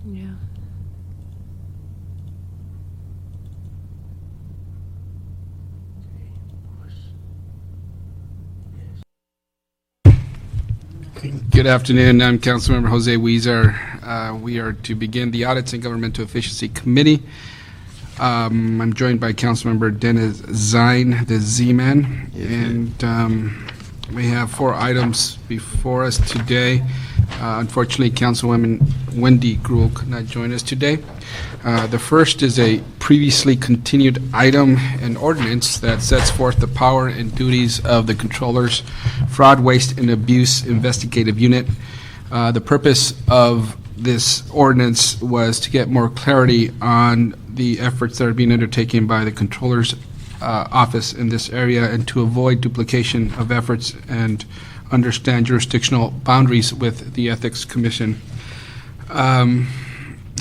Yeah. Good afternoon. I'm Councilmember Jose Huizar. We are to begin the Audits and Governmental Efficiency Committee. I'm joined by Councilmember Dennis Zine, the Z-Man, and we have 4 items before us today. Unfortunately, Councilwoman Wendy Gruhl could not join us today. The first is a previously continued item, an ordinance that sets forth the power and duties of the Controller's Fraud, Waste, and Abuse Investigative Unit. The purpose of this ordinance was to get more clarity on the efforts that are being undertaken by the Controller's office in this area and to avoid duplication of efforts and understand jurisdictional boundaries with the Ethics Commission.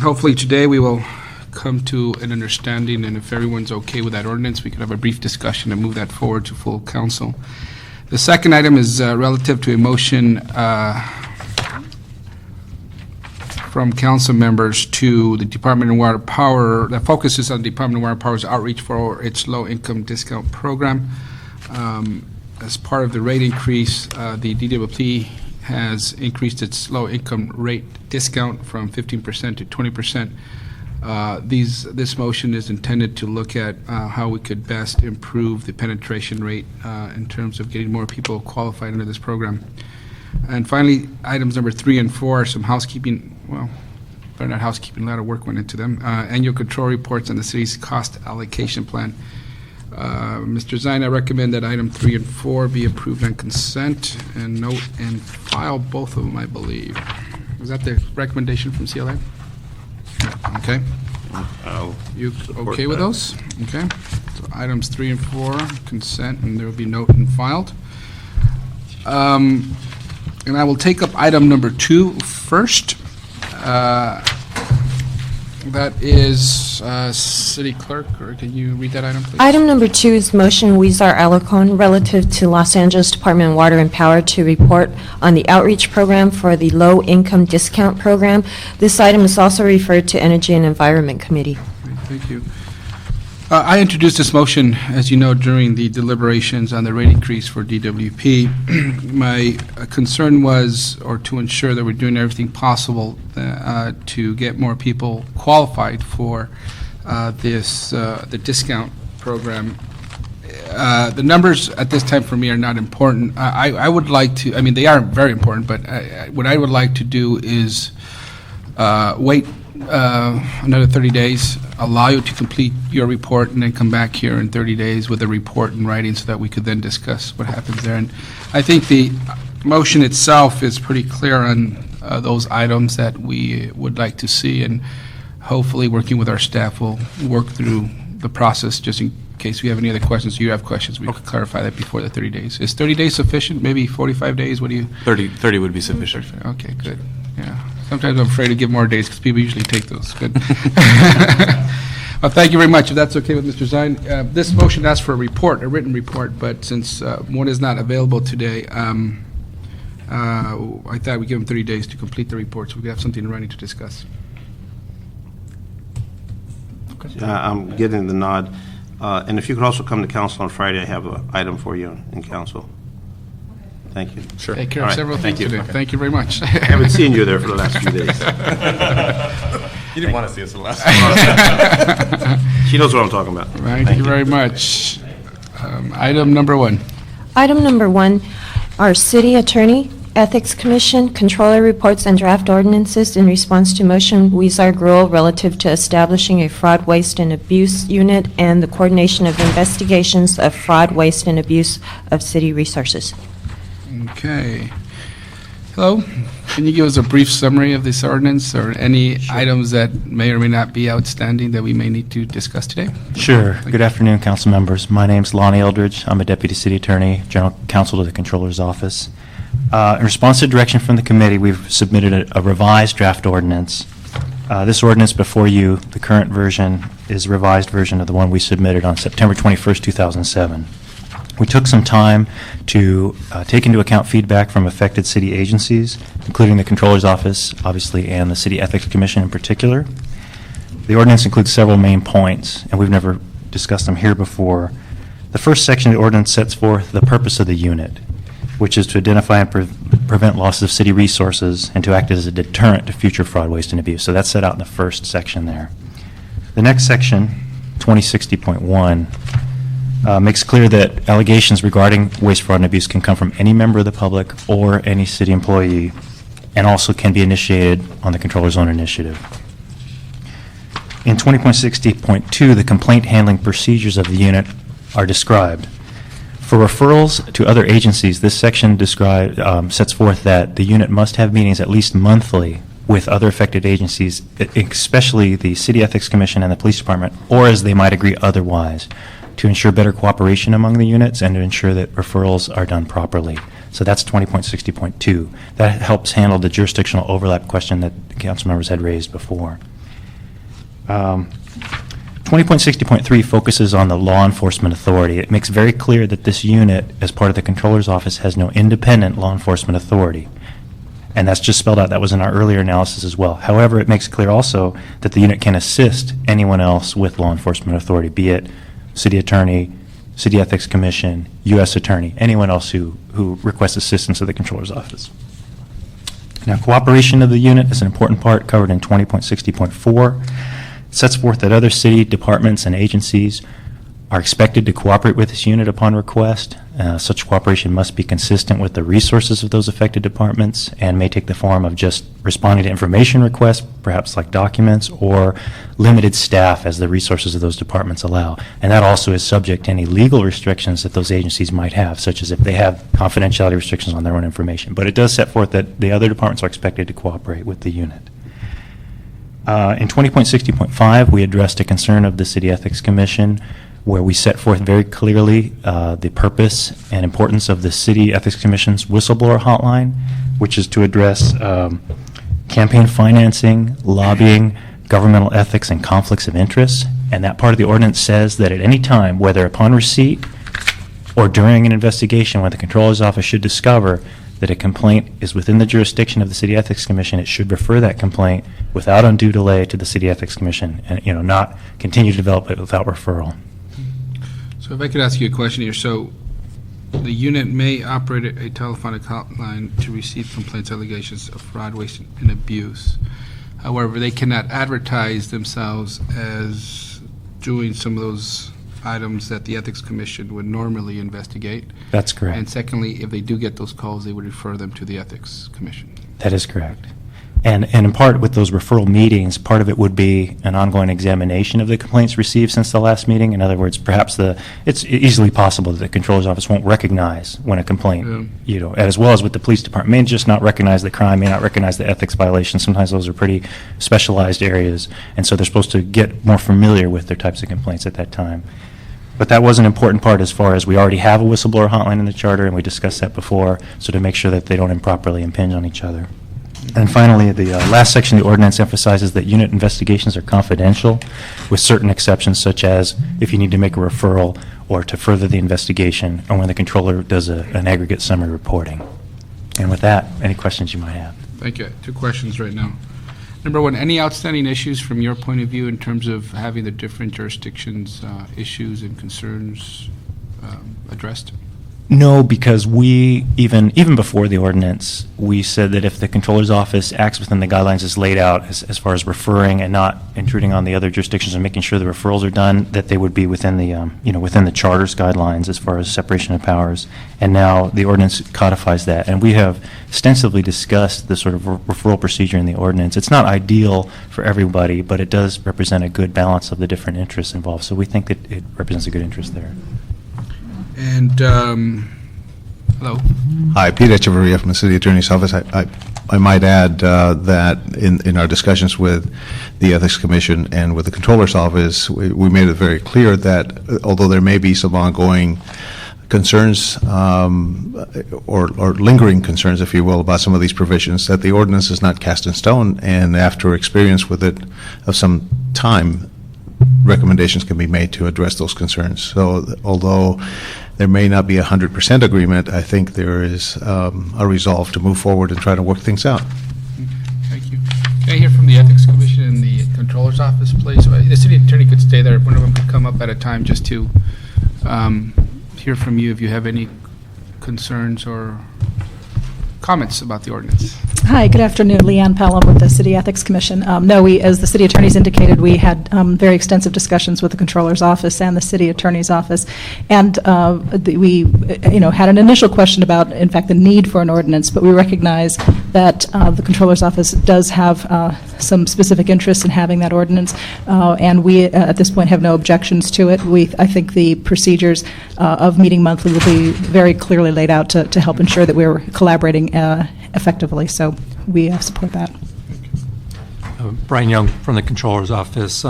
Hopefully today we will come to an understanding, and if everyone's okay with that ordinance, we could have a brief discussion and move that forward to full council. The second item is relative to a motion from council members to the Department of Water Power that focuses on the Department of Water Power's outreach for its low-income discount program. As part of the rate increase, the DWP has increased its low-income rate discount from 15% to 20%. This motion is intended to look at how we could best improve the penetration rate in terms of getting more people qualified under this program. And finally, items number 3 and 4 are some housekeeping, well, they're not housekeeping, a lot of work went into them. Annual control reports on the city's cost allocation plan. Mr. Zine, I recommend that item 3 and 4 be approved on consent and note and file both of them, I believe. Is that the recommendation from CLA? Okay. You okay with those? Okay. So items 3 and 4, consent, and there will be note and filed. And I will take up item number 2 first. That is City Clerk, or can you read that item, please? Item number 2 is motion Huizar Alarcon relative to Los Angeles Department of Water and Power to report on the outreach program for the low-income discount program. This item is also referred to Energy and Environment Committee. Thank you. I introduced this motion, as you know, during the deliberations on the rate increase for DWP. My concern was, or to ensure that we're doing everything possible to get more people qualified for the discount program. The numbers at this time for me are not important. I would like to, I mean, they are very important, but what I would like to do is wait another 30 days, allow you to complete your report, and then come back here in 30 days with a report in writing so that we could then discuss what happens there. And I think the motion itself is pretty clear on those items that we would like to see, and hopefully working with our staff will work through the process just in case we have any other questions. You have questions, we can clarify that before the 30 days. Is 30 days sufficient? Maybe 45 days? What do you? 30 would be sufficient. Okay, good. Yeah. Sometimes I'm afraid to give more days because people usually take those. Good. Well, thank you very much. If that's okay with Mr. Zine. This motion asks for a report, a written report, but since one is not available today, I thought we'd give him 30 days to complete the report so we could have something in writing to discuss. I'm getting the nod. And if you could also come to council on Friday, I have an item for you in council. Thank you. Sure. Take care All of right. several things today. Thank you very much. I haven't seen you there for the last few days. You didn't want to see us the last time. She knows what I'm talking about. Thank you very much. Item number 1. Item number 1, our City Attorney, Ethics Commission, Controller reports and draft ordinances in response to motion Huizar Gruhl relative to establishing a fraud, waste, and abuse unit and the coordination of investigations of fraud, waste, and abuse of city resources. Okay. Hello. Can you give us a brief summary of this ordinance or any items that may or may not be outstanding that we may need to discuss today? Sure. Good afternoon, council members. My name's Lonnie Eldridge. I'm a deputy city attorney, general counsel to the controller's office. In response to direction from the committee, we've submitted a revised draft ordinance. This ordinance before you, the current version, is a revised version of the one we submitted on September 21st, 2007. We took some time to take into account feedback from affected city agencies, including the Controller's Office, obviously, and the City Ethics Commission in particular. The ordinance includes several main points, and we've never discussed them here before. The first section of the ordinance sets forth the purpose of the unit, which is to identify and prevent losses of city resources and to act as a deterrent to future fraud, waste, and abuse. So that's set out in the first section there. The next section, 2060.1, makes clear that allegations regarding waste, fraud, and abuse can come from any member of the public or any city employee, and also can be initiated on the controller's own initiative. In 20.60.2, the complaint handling procedures of the unit are described. For referrals to other agencies, this section sets forth that the unit must have meetings at least monthly with other affected agencies, especially the City Ethics Commission and the Police Department, or as they might agree otherwise, to ensure better cooperation among the units and to ensure that referrals are done properly. So that's 20.60.2. That helps handle the jurisdictional overlap question that the council members had raised before. 20.60.3 focuses on the law enforcement authority. It makes very clear that this unit, as part of the Controller's Office, has no independent law enforcement authority. And that's just spelled out. That was in our earlier analysis as well. However, it makes clear also that the unit can assist anyone else with law enforcement authority, be it city attorney, City Ethics Commission, U.S. Attorney, anyone else who requests assistance of the Controller's Office. Now, cooperation of the unit is an important part covered in 20.60.4. It sets forth that other city departments and agencies are expected to cooperate with this unit upon request. Such cooperation must be consistent with the resources of those affected departments and may take the form of just responding to information requests, perhaps like documents, or limited staff as the resources of those departments allow. And that also is subject to any legal restrictions that those agencies might have, such as if they have confidentiality restrictions on their own information. But it does set forth that the other departments are expected to cooperate with the unit. In 20.60.5, we addressed a concern of the City Ethics Commission where we set forth very clearly the purpose and importance of the City Ethics Commission's whistleblower hotline, which is to address campaign financing, lobbying, governmental ethics, and conflicts of interest. And that part of the ordinance says that at any time, whether upon receipt or during an investigation, when the Controller's Office should discover that a complaint is within the jurisdiction of the City Ethics Commission, it should refer that complaint without undue delay to the City Ethics Commission and, not continue to develop it without referral. So if I could ask you a question here. So the unit may operate a telephonic hotline to receive complaints, allegations of fraud, waste, and abuse. However, they cannot advertise themselves as doing some of those items that the Ethics Commission would normally investigate. That's correct. And secondly, if they do get those calls, they would refer them to the Ethics Commission. That is correct. And in part with those referral meetings, part of it would be an ongoing examination of the complaints received since the last meeting. In other words, perhaps it's easily possible that the Controller's Office won't recognize when a complaint, as well as with the Police Department, may just not recognize the crime, may not recognize the ethics violation. Sometimes those are pretty specialized areas, and so they're supposed to get more familiar with their types of complaints at that time. But that was an important part as far as we already have a whistleblower hotline in the charter, and we discussed that before, so to make sure that they don't improperly impinge on each other. And finally, the last section of the ordinance emphasizes that unit investigations are confidential, with certain exceptions, such as if you need to make a referral or to further the investigation, or when the controller does an aggregate summary reporting. And with that, any questions you might have? Thank you. 2 questions right now. Number 1, any outstanding issues from your point of view in terms of having the different jurisdictions' issues and concerns addressed? No, because we, even before the ordinance, we said that if the Controller's Office acts within the guidelines as laid out as far as referring and not intruding on the other jurisdictions and making sure the referrals are done, that they would be within the, within the charter's guidelines as far as separation of powers. And now the ordinance codifies that. And we have extensively discussed the sort of referral procedure in the ordinance. It's not ideal for everybody, but it does represent a good balance of the different interests involved. So we think that it represents a good interest there. And, hello? Hi, Pete Echeverria from the City Attorney's Office. I might add that in our discussions with the Ethics Commission and with the Controller's Office, we made it very clear that although there may be some ongoing concerns or lingering concerns, if you will, about some of these provisions, that the ordinance is not cast in stone, and after experience with it of some time, recommendations can be made to address those concerns. So although there may not be 100% agreement, I think there is a resolve to move forward and try to work things out. Thank you. Can I hear from the Ethics Commission and the Controller's Office, please? The city attorney could stay there. One of them could come up at a time just to hear from you if you have any concerns or comments about the ordinance. Hi, good afternoon. Leanne Pelham with the City Ethics Commission. No, as the city attorneys indicated, we had very extensive discussions with the Controller's Office and the City Attorney's Office, and we, had an initial question about, in fact, the need for an ordinance, but we recognize that the Controller's Office does have some specific interest in having that ordinance, and we, at this point, have no objections to it. I think the procedures of meeting monthly will be very clearly laid out to help ensure that we're collaborating effectively, so we support that. Brian Young from the Controller's Office.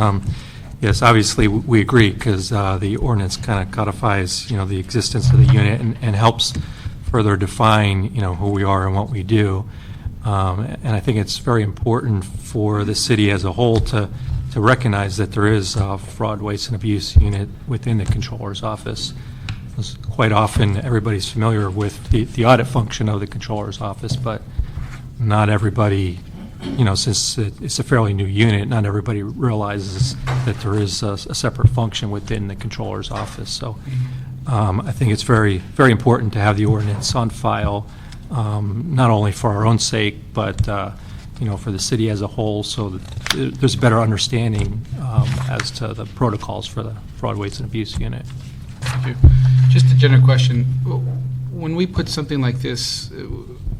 Yes, obviously we agree because the ordinance kind of codifies, the existence of the unit and helps further define, who we are and what we do. And I think it's very important for the city as a whole to recognize that there is a fraud, waste, and abuse unit within the Controller's Office. Quite often, everybody's familiar with the audit function of the Controller's Office, but not everybody, since it's a fairly new unit, not everybody realizes that there is a separate function within the Controller's Office. So I think it's very, very important to have the ordinance on file, not only for our own sake, but for the city as a whole, so that there's a better understanding as to the protocols for the fraud, waste, and abuse unit. Thank you. Just a general question. When we put something like this,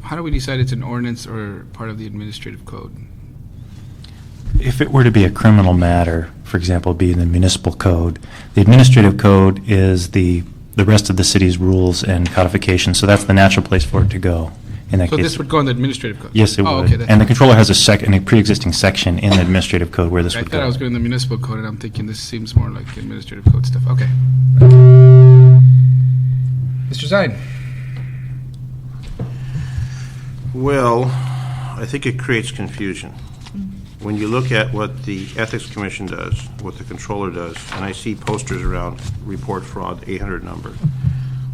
how do we decide it's an ordinance or part of the administrative code? If it were to be a criminal matter, for example, be in the municipal code, the administrative code is the rest of the city's rules and codification, so that's the natural place for it to go. In that So case, this would go in the administrative code? yes, it would. Okay, that's And the fine. controller has a pre-existing section in the administrative code where this I would thought I go. was going in the municipal code, and I'm thinking this seems more like administrative code stuff. Okay. Mr. Zine? Well, I think it creates confusion. When you look at what the Ethics Commission does, what the Controller does, and I see posters around, report fraud, 800 number.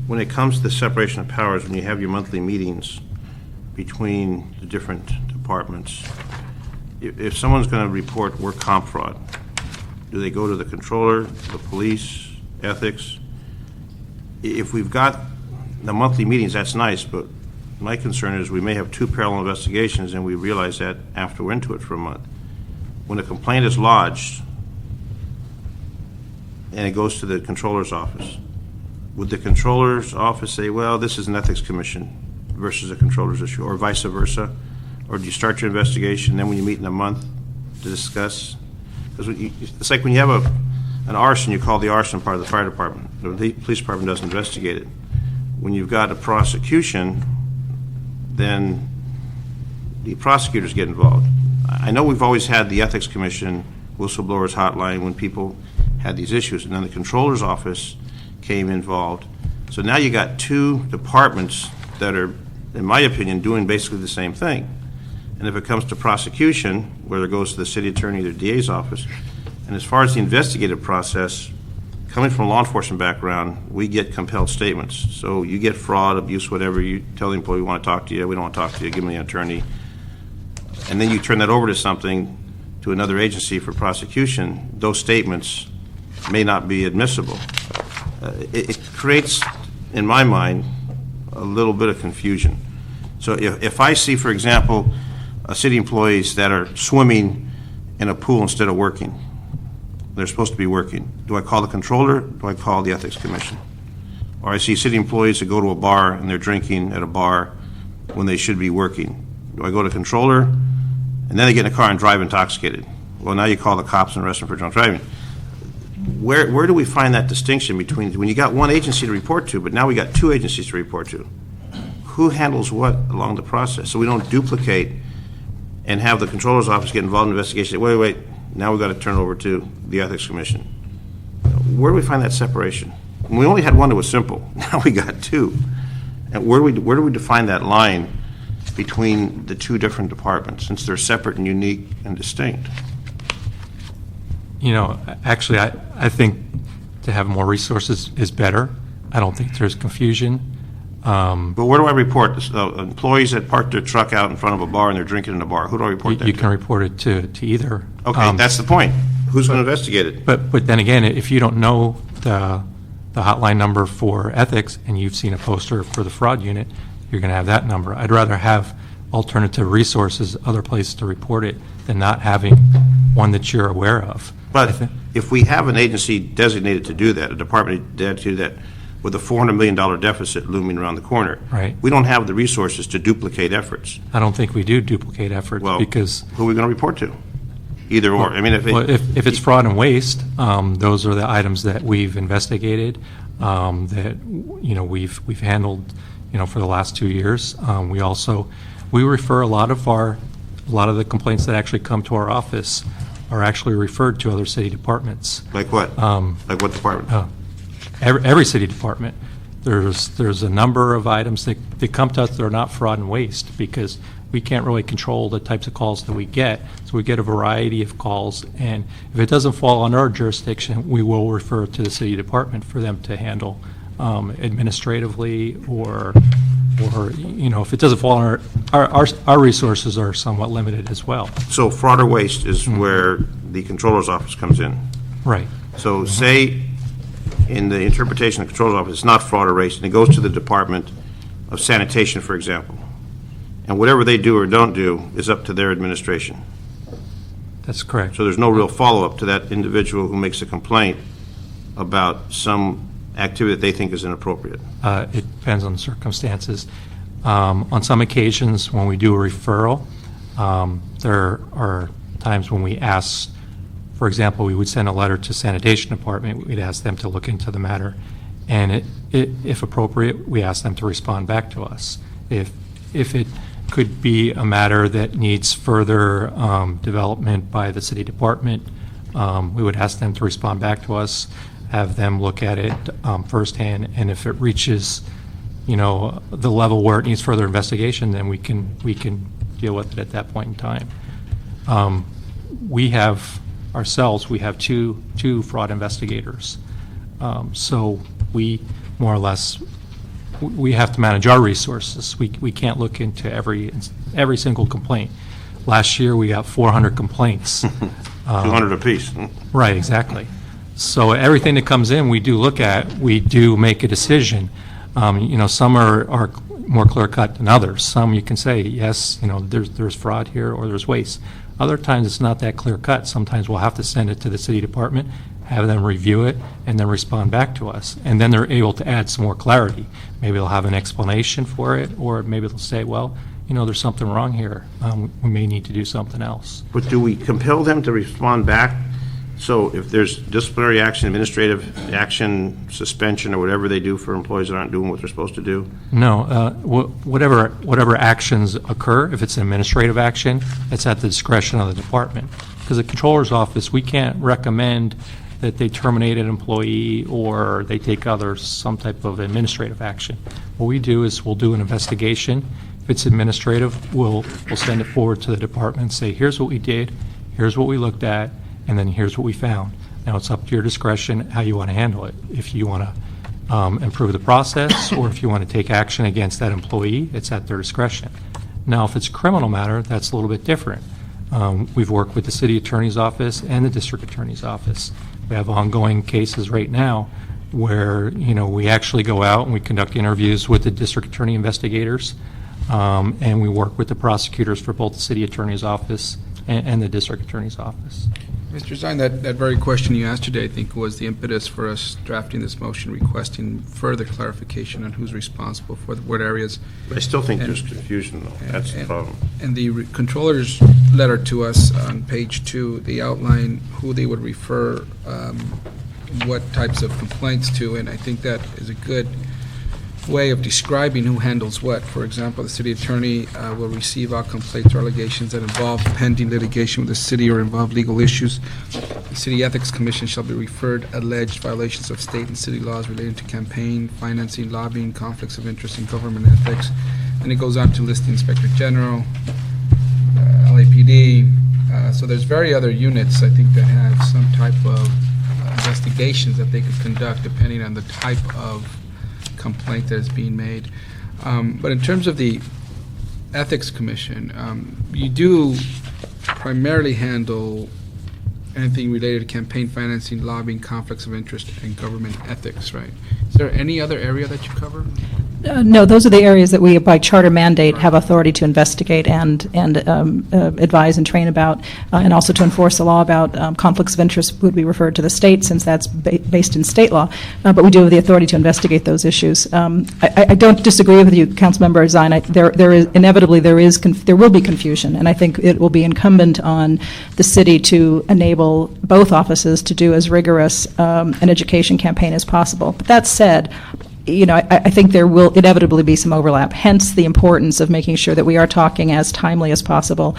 When it comes to the separation of powers, when you have your monthly meetings between the different departments, if someone's going to report work comp fraud, do they go to the Controller, the police, ethics? If we've got the monthly meetings, that's nice, but my concern is we may have two parallel investigations and we realize that after we're into it for a month. When a complaint is lodged and it goes to the Controller's Office, would the Controller's Office say, well, this is an Ethics Commission versus a Controller's issue, or vice versa? Or do you start your investigation, then when you meet in a month to discuss? Because it's like when you have an arson, you call the arson part of the fire department. The police department doesn't investigate it. When you've got a prosecution, then the prosecutors get involved. I know we've always had the Ethics Commission whistleblowers hotline when people had these issues, and then the Controller's Office came involved. So now you got two departments that are, in my opinion, doing basically the same thing. And if it comes to prosecution, whether it goes to the city attorney or DA's office, and as far as the investigative process, coming from a law enforcement background, we get compelled statements. So you get fraud, abuse, whatever, you tell the employee we want to talk to you, we don't want to talk to you, give me an attorney. And then you turn that over to another agency for prosecution. Those statements may not be admissible. It creates, in my mind, a little bit of confusion. So if I see, for example, city employees that are swimming in a pool instead of working, they're supposed to be working. Do I call the Controller? Do I call the Ethics Commission? Or I see city employees that go to a bar and they're drinking at a bar when they should be working. Do I go to Controller? And then they get in a car and drive intoxicated. Well, now you call the cops and arrest them for drunk driving. Where do we find that distinction between, when you got one agency to report to, but now we got two agencies to report to? Who handles what along the process? So we don't duplicate and have the Controller's Office get involved in the investigation. Wait, now we've got to turn it over to the Ethics Commission. Where do we find that separation? And we only had one that was simple. Now we got two. And where do we define that line between the two different departments, since they're separate and unique and distinct? Actually, I think to have more resources is better. I don't think there's confusion. But where do I report this? Employees that park their truck out in front of a bar and they're drinking in a bar, who do I report that You to? can report it to either. Okay, that's the point. Who's going to investigate it? But then again, if you don't know the hotline number for ethics and you've seen a poster for the fraud unit, you're going to have that number. I'd rather have alternative resources, other places to report it, than not having one that you're aware of. But if we have an agency designated to do that, a department dedicated to do that, with a $400 million deficit looming around the corner, Right. we don't have the resources to duplicate efforts. I don't think we do duplicate efforts Well, because who are we going to report to? Either or. I mean, if it's fraud and waste, those are the items that we've investigated, that, we've handled, for the last 2 years. We refer a lot of the complaints that actually come to our office are actually referred to other city departments. Like what? Like what department? Every city department. There's a number of items that come to us that are not fraud and waste because we can't really control the types of calls that we get. So we get a variety of calls, and if it doesn't fall under our jurisdiction, we will refer to the city department for them to handle administratively, or if it doesn't fall under our resources are somewhat limited as well. So fraud or waste is where the controller's office comes in. Right. So say in the interpretation of the controller's office, it's not fraud or waste, and it goes to the Department of Sanitation, for example. And whatever they do or don't do is up to their administration. That's correct. So there's no real follow-up to that individual who makes a complaint about some activity that they think is inappropriate. It depends on the circumstances. On some occasions, when we do a referral, there are times when we ask, for example, we would send a letter to Sanitation Department, we'd ask them to look into the matter, and if appropriate, we ask them to respond back to us. If it could be a matter that needs further development by the city department, we would ask them to respond back to us, have them look at it firsthand, and if it reaches, the level where it needs further investigation, then we can deal with it at that point in time. We have two fraud investigators, so we more or less we have to manage our resources. We can't look into every single complaint. Last year we got 400 complaints. 200 apiece. Right, exactly. So everything that comes in, we do look at, we do make a decision. Some are more clear-cut than others. Some you can say, yes, there's fraud here or there's waste. Other times it's not that clear-cut. Sometimes we'll have to send it to the city department, have them review it, and then respond back to us. And then they're able to add some more clarity. Maybe they'll have an explanation for it, or maybe they'll say, well, there's something wrong here. We may need to do something else. But do we compel them to respond back? So if there's disciplinary action, administrative action, suspension, or whatever they do for employees that aren't doing what they're supposed to do? No. Whatever actions occur, if it's an administrative action, it's at the discretion of the department. Because the controller's office, we can't recommend that they terminate an employee or they take some type of administrative action. What we do is we'll do an investigation. If it's administrative, we'll send it forward to the department and say, here's what we did, here's what we looked at, and then here's what we found. Now it's up to your discretion how you want to handle it. If you want to improve the process or if you want to take action against that employee, it's at their discretion. Now if it's a criminal matter, that's a little bit different. We've worked with the city attorney's office and the district attorney's office. We have ongoing cases right now where we actually go out and we conduct interviews with the district attorney investigators, and we work with the prosecutors for both the city attorney's office and the district attorney's office. Mr. Zine, that very question you asked today, I think, was the impetus for us drafting this motion requesting further clarification on who's responsible for what areas. I still think there's confusion, though. That's the problem. And the controller's letter to us on page 2, they outline who they would refer what types of complaints to, and I think that is a good way of describing who handles what. For example, the city attorney will receive all complaints or allegations that involve pending litigation with the city or involve legal issues. The City Ethics Commission shall be referred alleged violations of state and city laws relating to campaign, financing, lobbying, conflicts of interest in government ethics. And it goes on to list the Inspector General, LAPD. So there's very other units, I think, that have some type of investigations that they could conduct depending on the type of complaint that is being made. But in terms of the Ethics Commission, you do primarily handle anything related to campaign financing, lobbying, conflicts of interest, and government ethics, right? Is there any other area that you cover? No, those are the areas that we, by charter mandate, have authority to investigate and advise and train about, and also to enforce the law about. Conflicts of interest would be referred to the state, since that's based in state law, but we do have the authority to investigate those issues. I don't disagree with you, Councilmember Zine. There is inevitably there will be confusion, and I think it will be incumbent on the city to enable both offices to do as rigorous an education campaign as possible. But that said, I think there will inevitably be some overlap, hence the importance of making sure that we are talking as timely as possible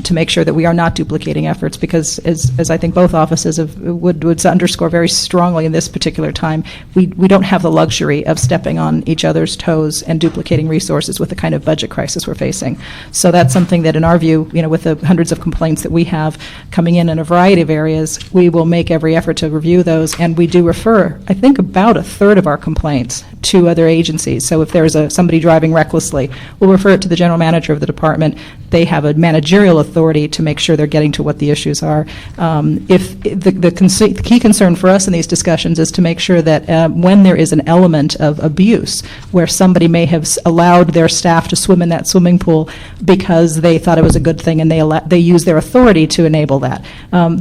to make sure that we are not duplicating efforts, because as I think both offices would underscore very strongly in this particular time, we don't have the luxury of stepping on each other's toes and duplicating resources with the kind of budget crisis we're facing. So that's something that, in our view, with the hundreds of complaints that we have coming in a variety of areas, we will make every effort to review those, and we do refer, I think, about a third of our complaints to other agencies. So if there's somebody driving recklessly, we'll refer it to the general manager of the department. They have a managerial authority to make sure they're getting to what the issues are. If the key concern for us in these discussions is to make sure that when there is an element of abuse, where somebody may have allowed their staff to swim in that swimming pool because they thought it was a good thing and they use their authority to enable that,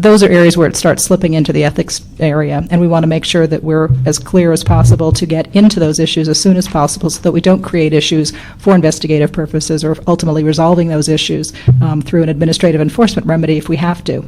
those are areas where it starts slipping into the ethics area, and we want to make sure that we're as clear as possible to get into those issues as soon as possible, so that we don't create issues for investigative purposes or ultimately resolving those issues through an administrative enforcement remedy if we have to.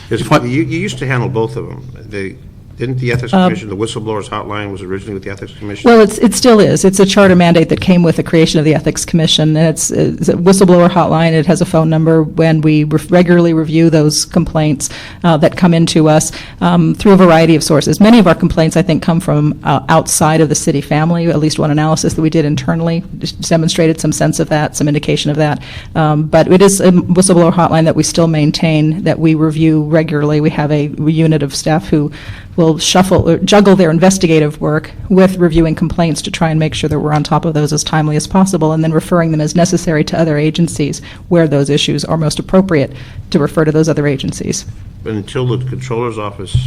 You used to handle both of them. Didn't the Ethics Commission, the Whistleblowers Hotline was originally with the Ethics Commission? Well, it still is. It's a charter mandate that came with the creation of the Ethics Commission, and it's a Whistleblower Hotline. It has a phone number when we regularly review those complaints that come into us through a variety of sources. Many of our complaints, I think, come from outside of the city family. At least one analysis that we did internally demonstrated some sense of that, some indication of that. But it is a Whistleblower Hotline that we still maintain, that we review regularly. We have a unit of staff who will juggle their investigative work with reviewing complaints to try and make sure that we're on top of those as timely as possible, and then referring them as necessary to other agencies where those issues are most appropriate to refer to those other agencies. But until the Controller's Office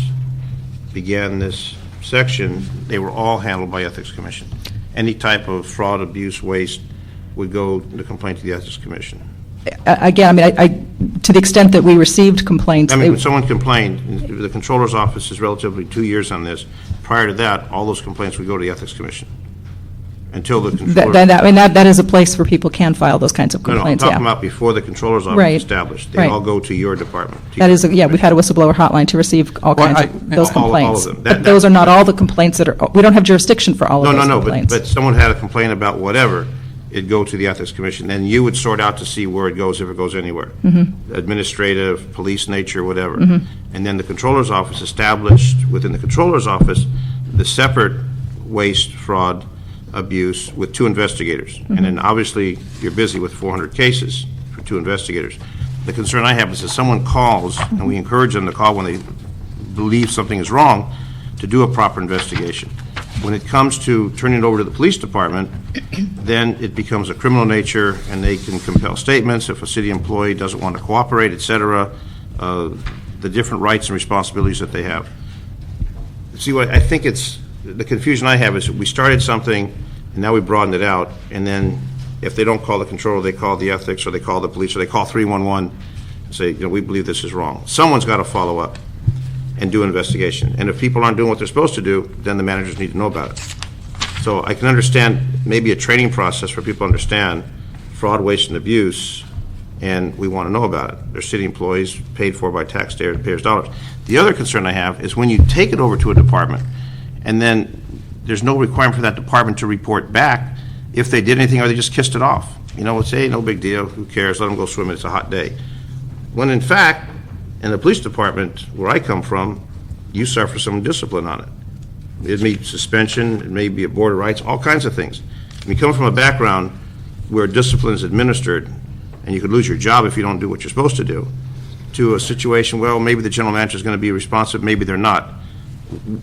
began this section, they were all handled by Ethics Commission. Any type of fraud, abuse, waste would go to complaint to the Ethics Commission. Again, to the extent that we received complaints. When someone complained, the Controller's Office is relatively 2 years on this. Prior to that, all those complaints would go to the Ethics Commission. Until the Controller... That is a place where people can file those kinds of complaints. No, I'm talking about before the Controller's Office was established. They all go to your department. That is, we've had a Whistleblower Hotline to receive all kinds of those complaints. All of them. But those are not all the complaints that are... We don't have jurisdiction for all of those complaints. But someone had a complaint about whatever, it'd go to the Ethics Commission. Then you would sort out to see where it goes, if it goes anywhere. Mm-hmm. Administrative, police nature, whatever. Mm-hmm. And then the Controller's Office established within the Controller's Office the separate waste, fraud, abuse with 2 investigators. Mm-hmm. And then obviously you're busy with 400 cases for 2 investigators. The concern I have is if someone calls, and we encourage them to call when they believe something is wrong, to do a proper investigation. When it comes to turning it over to the police department, then it becomes a criminal nature, and they can compel statements if a city employee doesn't want to cooperate, et cetera, the different rights and responsibilities that they have. See, what I think the confusion I have is that we started something, and now we broadened it out, and then if they don't call the controller, they call the ethics, or they call the police, or they call 311 and say, we believe this is wrong. Someone's got to follow up and do an investigation. And if people aren't doing what they're supposed to do, then the managers need to know about it. So I can understand maybe a training process for people to understand fraud, waste, and abuse, and we want to know about it. They're city employees paid for by taxpayers' dollars. The other concern I have is when you take it over to a department, and then there's no requirement for that department to report back if they did anything or they just kissed it off. It's, hey, no big deal, who cares, let them go swimming, it's a hot day. When in fact, in the police department, where I come from, you suffer some discipline on it. It may be suspension, it may be a board of rights, all kinds of things. When you come from a background where discipline is administered, and you could lose your job if you don't do what you're supposed to do, to a situation, well, maybe the general manager is going to be responsive, maybe they're not.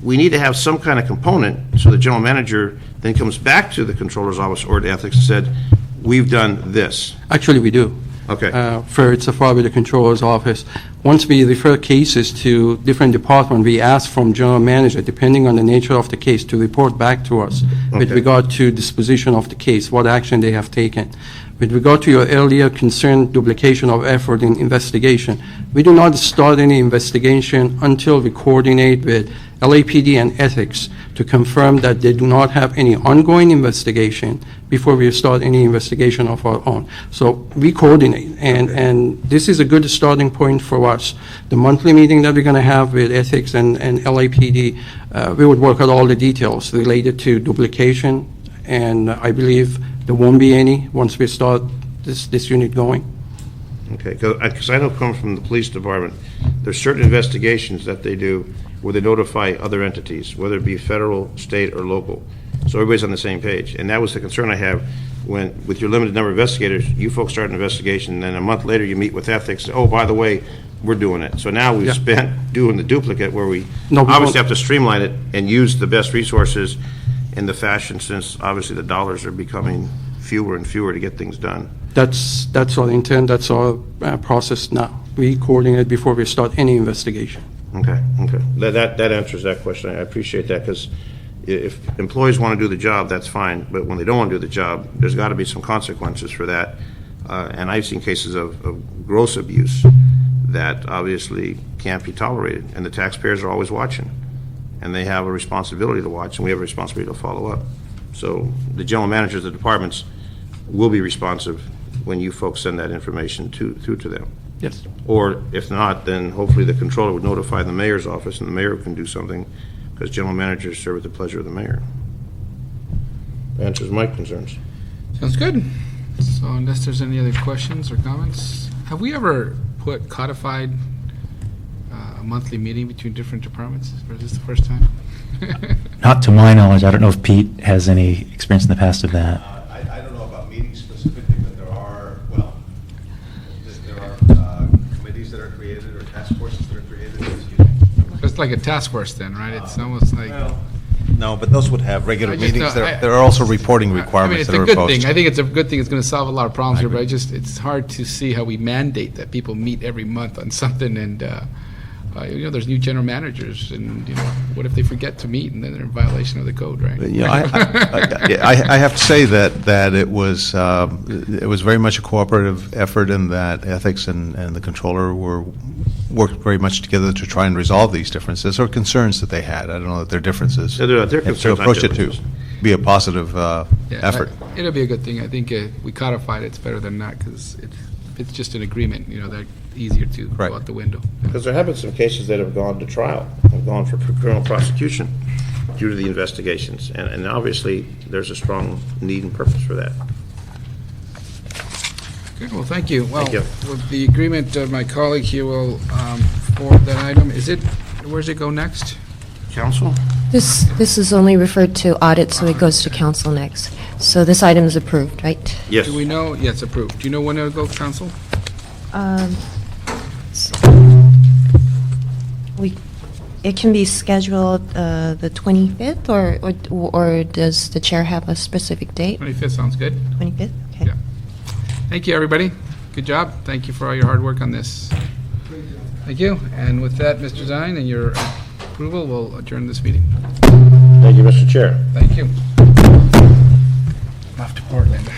we need to have some kind of component, so the general manager then comes back to the controller's office or to ethics and said, we've done this. Actually, we do. Okay. For it's a file with the controller's office. Once we refer cases to different departments, we ask from general manager, depending on the nature of the case, to report back to us with Okay. regard to disposition of the case, what action they have taken. With regard to your earlier concern, duplication of effort in investigation, we do not start any investigation until we coordinate with LAPD and ethics to confirm that they do not have any ongoing investigation before we start any investigation of our own. So we coordinate, and this is a good starting point for us. The monthly meeting that we're going to have with ethics and LAPD, we would work out all the details related to duplication, and I believe there won't be any once we start this unit going. Okay, because I know coming from the police department, there's certain investigations that they do where they notify other entities, whether it be federal, state, or local. So everybody's on the same page. And that was the concern I have when, with your limited number of investigators, you folks start an investigation, and then a month later you meet with ethics, oh, by the way, we're doing it. So now we've Yeah. spent doing the duplicate where we No, we obviously won't. have to streamline it and use the best resources in the fashion, since obviously the dollars are becoming fewer and fewer to get things done. That's our intent, that's our process now. We coordinate before we start any investigation. Okay. That answers that question. I appreciate that, because if employees want to do the job, that's fine, but when they don't want to do the job, there's got to be some consequences for that. And I've seen cases of gross abuse that obviously can't be tolerated, and the taxpayers are always watching, and they have a responsibility to watch, and we have a responsibility to follow up. So the general managers of the departments will be responsive when you folks send that information through to them. Yes. Or if not, then hopefully the controller would notify the mayor's office, and the mayor can do something, because general managers serve at the pleasure of the mayor. That answers my concerns. Sounds good. So unless there's any other questions or comments, have we ever put codified a monthly meeting between different departments, or is this the first time? Not to my knowledge. I don't know if Pete has any experience in the past of that. I don't know about meetings specifically, but there are committees that are created or task forces that are created. It's like a task force then, right? It's almost like, No, but those would have regular I just meetings. know- There are also reporting requirements it's that a are good imposed. thing. I think it's a good thing. It's going to solve a lot of problems here, but it's hard to see how we mandate that people meet every month on something, and there's new general managers, and what if they forget to meet and then they're in violation of the code, right? I have to say that it was very much a cooperative effort, in that ethics and the controller worked very much together to try and resolve these differences or concerns that they had. I don't know that they're differences. Yeah, they're And concerns, to not approach it to differences. be a positive Yeah, effort. It'll be a good thing. I think we codified it. It's better than not, because it's just an agreement, they're easier to Right. go out the window. Because there have been some cases that have gone to trial, have gone for criminal prosecution due to the investigations, and obviously, there's a strong need and purpose for that. Good, well, thank you. Well, Thank you. with the agreement, my colleague here will forward that item. Where's it go next? Counsel? This is only referred to audit, so it goes to council next. So this item is approved, right? Yes. Do we know? Yeah, it's approved. Do you know when it'll go, council? It can be scheduled the 25th, or does the chair have a specific date? 25th sounds good. 25th? Okay. Yeah. Thank you, everybody. Good job. Thank you for all your hard work on this. Thank you. And with that, Mr. Zine, and your approval, we'll adjourn this meeting. Thank you, Mr. Chair. Thank you. Off to Portland.